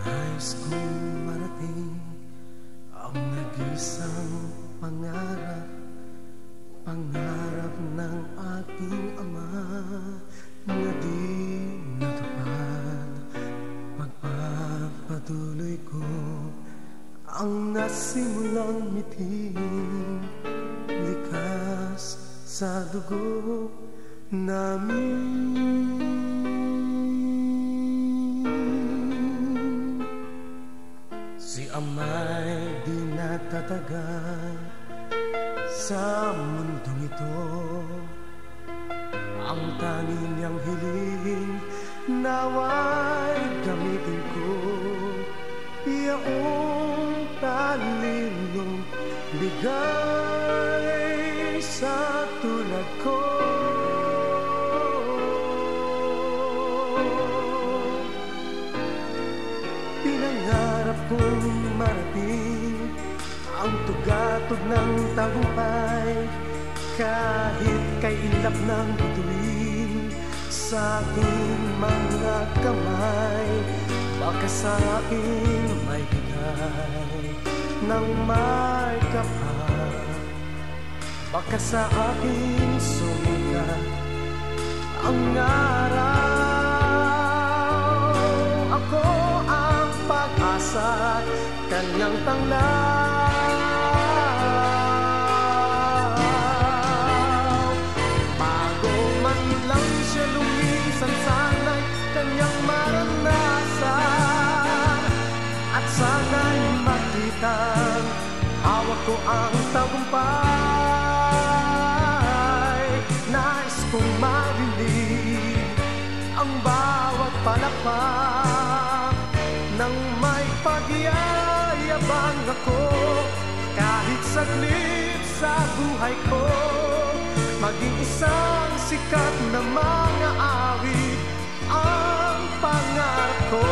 Nais kong marating ang nag-isang pangarap, pangarap ng aking ama na di natupad. Pagpapatuloy ko ang nasimulang miting, likas sa dugo namin. Si ama'y di natatagal sa mundong ito. Ang tanging niyang hiling nawa'y gamitin ko, iyong talinong bigay sa tulad ko. Pinangarap kong marating ang tugatog ng tagumpay, kahit kay ilap ng bituin sa aking mga kamay. Baka sa akin may bigay ng may kapal, baka sa akin sumikat ang araw. Ako ang pag-asa, kanyang tanglaw. Bago man lang siya lumisan, sana'y kanyang maranasan, at sana'y makitang hawak ko ang tagumpay. Nais kong marinig ang bawat palakpak nang may pagyayabang ako, kahit saglit sa buhay ko. Maging isang sikat na mga awit ang pangarap ko.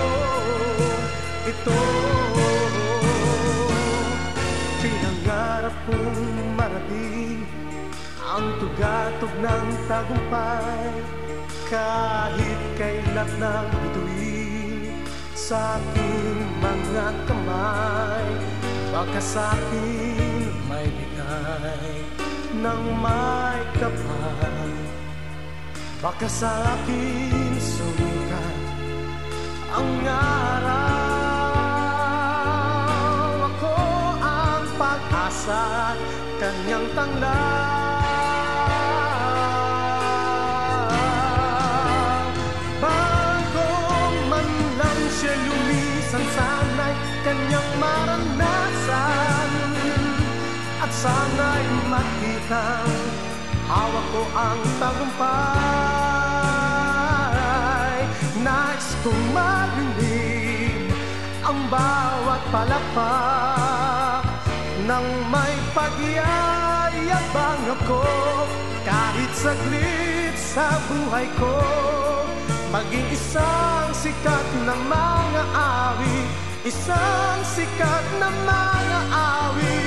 Ito pinangarap kong marating ang tugatog ng tagumpay, kahit kailan ng bituin sa aking mga kamay. Baka sa akin may bigay ng may kapal, baka sa akin sumikat ang araw. Ako ang pag-asa, kanyang tanglaw. Bago man lang siya lumisan, sana'y kanyang maranasan, at sana'y makitang hawak ko ang tagumpay. Nais kong marinig ang bawat palakpak nang may pagyayabang ako, kahit saglit sa buhay ko. Maging isang sikat na mga awit, isang sikat na mga awit.